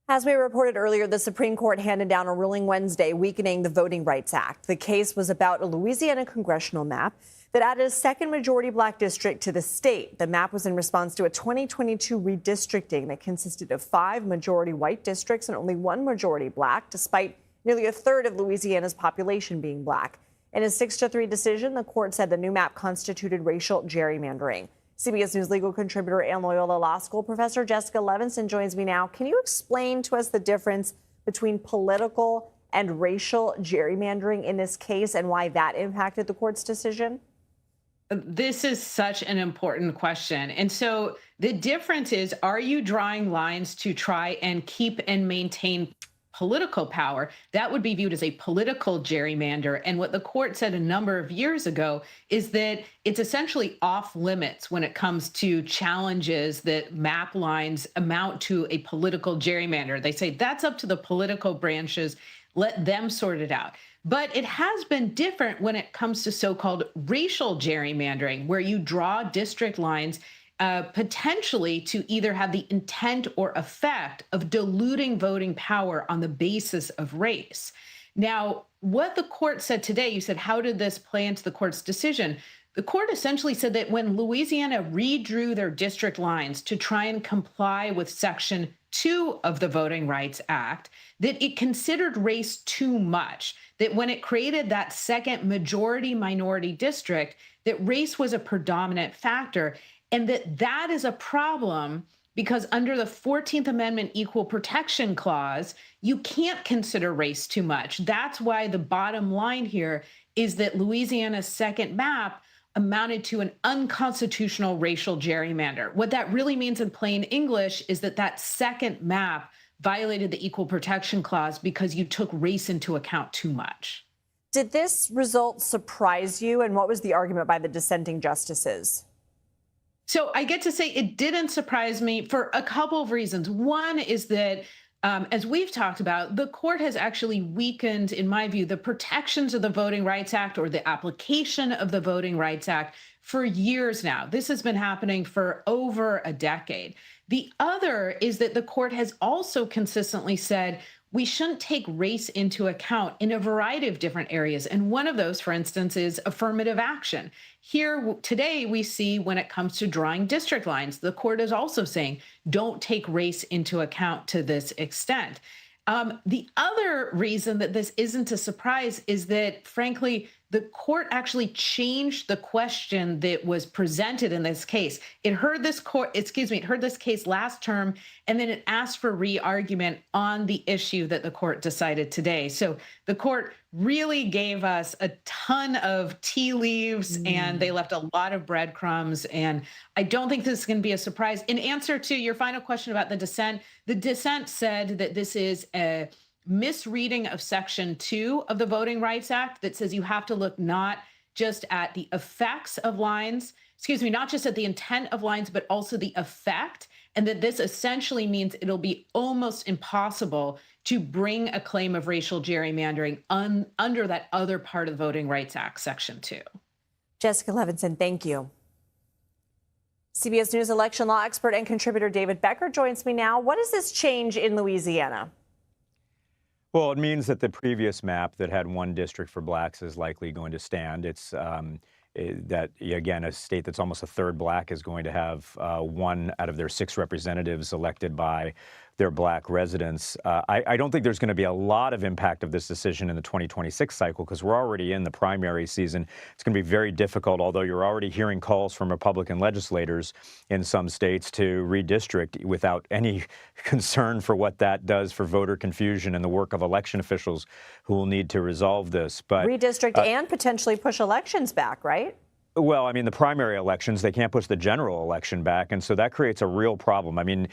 As we reported earlier, the Supreme Court handed down a ruling Wednesday weakening the Voting Rights Act. The case was about a Louisiana congressional map that added a second majority black district to the state. The map was in response to a 2022 redistricting that consisted of 5 majority white districts and only 1 majority black, despite nearly a third of Louisiana's population being black. In a 6-3 decision, the court said the new map constituted racial gerrymandering. CBS News legal contributor and Loyola Law School professor Jessica Levinson joins me now. Can you explain to us the difference between political and racial gerrymandering in this case and why that impacted the court's decision? This is such an important question. And so the difference is, are you drawing lines to try and keep and maintain political power? That would be viewed as a political gerrymander. And what the court said a number of years ago is that it's essentially off limits when it comes to challenges that map lines amount to a political gerrymander. They say that's up to the political branches. Let them sort it out. But it has been different when it comes to so-called racial gerrymandering, where you draw district lines potentially to either have the intent or effect of diluting voting power on the basis of race. Now, what the court said today, you said, how did this play into the court's decision? The court essentially said that when Louisiana redrew their district lines to try and comply with Section 2 of the Voting Rights Act, that it considered race too much, that when it created that second majority-minority district, that race was a predominant factor, and that is a problem because under the 14th Amendment Equal Protection Clause, you can't consider race too much. That's why the bottom line here is that Louisiana's second map amounted to an unconstitutional racial gerrymander. What that really means in plain English is that that second map violated the Equal Protection Clause because you took race into account too much. Did this result surprise you, and what was the argument by the dissenting justices? So I get to say it didn't surprise me for a couple of reasons. One is that, as we've talked about, the court has actually weakened, in my view, the protections of the Voting Rights Act or the application of the Voting Rights Act for years now. This has been happening for over a decade. The other is that the court has also consistently said we shouldn't take race into account in a variety of different areas. And one of those, for instance, is affirmative action. Here today, we see when it comes to drawing district lines, the court is also saying, don't take race into account to this extent. The other reason that this isn't a surprise is that, frankly, the court actually changed the question that was presented in this case. It heard this case last term, and then it asked for re-argument on the issue that the court decided today. So the court really gave us a ton of tea leaves, and they left a lot of breadcrumbs. And I don't think this is going to be a surprise. In answer to your final question about the dissent said that this is a misreading of Section 2 of the Voting Rights Act that says you have to look not just at the effects of lines, not just at the intent of lines, but also the effect, and that this essentially means it'll be almost impossible to bring a claim of racial gerrymandering under that other part of the Voting Rights Act, Section 2. Jessica Levinson, thank you. CBS News election law expert and contributor David Becker joins me now. What does this change in Louisiana? Well, it means that the previous map that had 1 district for blacks is likely going to stand. It's that, again, a state that's almost a third black is going to have 1 out of their 6 representatives elected by their black residents. I don't think there's going to be a lot of impact of this decision in the 2026 cycle because we're already in the primary season. It's going to be very difficult, although you're already hearing calls from Republican legislators in some states to redistrict without any concern for what that does for voter confusion and the work of election officials who will need to resolve this. But redistrict and potentially push elections back, right? Well, I mean, the primary elections, they can't push the general election back, and so that creates a real problem. I mean,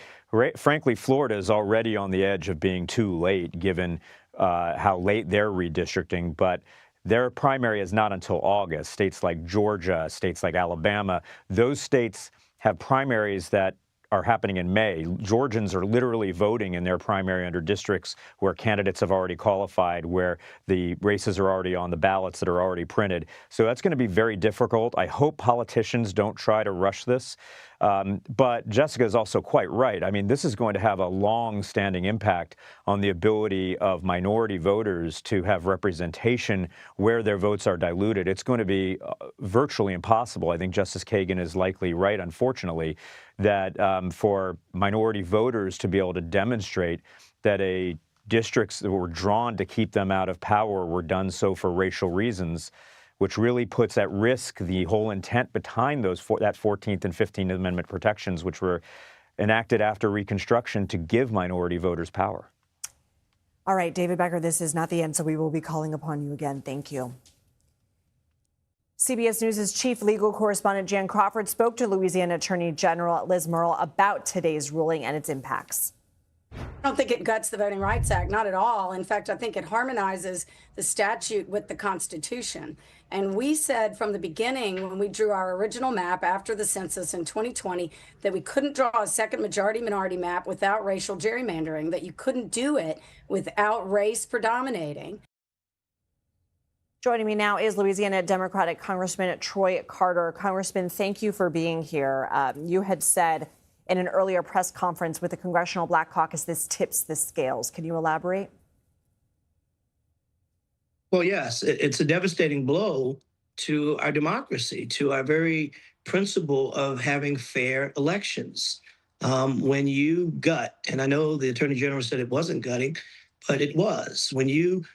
frankly, Florida is already on the edge of being too late, given how late they're redistricting, but their primary is not until August. States like Georgia, states like Alabama, those states have primaries that are happening in May. Georgians are literally voting in their primary under districts where candidates have already qualified, where the races are already on the ballots that are already printed. So that's going to be very difficult. I hope politicians don't try to rush this. But Jessica is also quite right. I mean, this is going to have a long-standing impact on the ability of minority voters to have representation where their votes are diluted. It's going to be virtually impossible. I think Justice Kagan is likely right, unfortunately, that for minority voters to be able to demonstrate that districts that were drawn to keep them out of power were done so for racial reasons, which really puts at risk the whole intent behind that 14th and 15th Amendment protections, which were enacted after Reconstruction to give minority voters power. All right, David Becker, this is not the end, so we will be calling upon you again. Thank you. CBS News' chief legal correspondent Jan Crawford spoke to Louisiana Attorney General Liz Murrill about today's ruling and its impacts. I don't think it guts the Voting Rights Act, not at all. In fact, I think it harmonizes the statute with the Constitution. And we said from the beginning, when we drew our original map after the census in 2020, that we couldn't draw a second majority-minority map without racial gerrymandering, that you couldn't do it without race predominating. Joining me now is Louisiana Democratic Congressman Troy Carter. Congressman, thank you for being here. You had said in an earlier press conference with the Congressional Black Caucus, this tips the scales. Can you elaborate? Well, yes, it's a devastating blow to our democracy, to our very principle of having fair elections. When you gut, and I know the Attorney General said it wasn't gutting, but it was. When you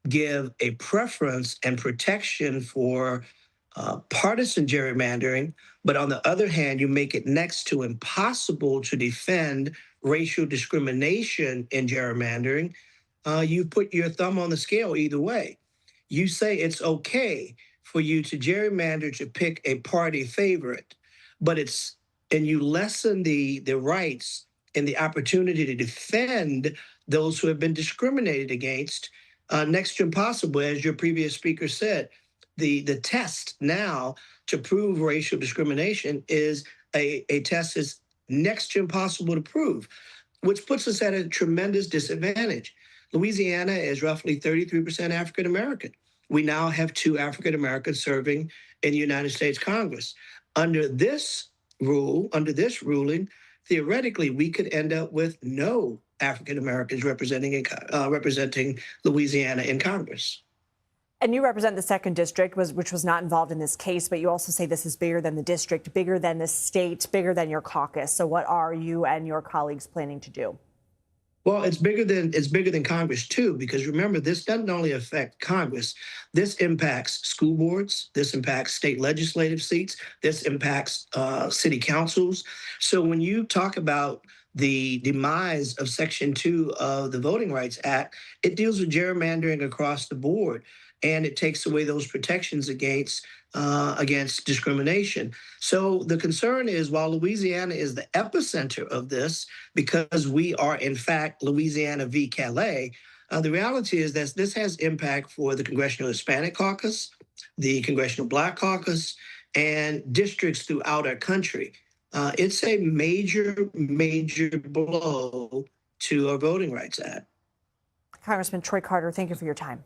give a preference and protection for partisan gerrymandering, but on the other hand, you make it next to impossible to defend racial discrimination in gerrymandering, you put your thumb on the scale either way. You say it's okay for you to gerrymander to pick a party favorite, and you lessen the rights and the opportunity to defend those who have been discriminated against, next to impossible, as your previous speaker said. The test now to prove racial discrimination is a test that's next to impossible to prove, which puts us at a tremendous disadvantage. Louisiana is roughly 33% African American. We now have 2 African Americans serving in the United States Congress. Under this ruling, theoretically, we could end up with no African Americans representing Louisiana in Congress. And you represent the 2nd District, which was not involved in this case, but you also say this is bigger than the district, bigger than the state, bigger than your caucus. So what are you and your colleagues planning to do? Well, it's bigger than Congress, too, because remember, this doesn't only affect Congress. This impacts school boards. This impacts state legislative seats. This impacts city councils. So when you talk about the demise of Section 2 of the Voting Rights Act, it deals with gerrymandering across the board, and it takes away those protections against discrimination. So the concern is, while Louisiana is the epicenter of this, because we are, in fact, Louisiana v. Calais, the reality is that this has impact for the Congressional Hispanic Caucus, the Congressional Black Caucus, and districts throughout our country. It's a major, major blow to our Voting Rights Act. Congressman Troy Carter, thank you for your time.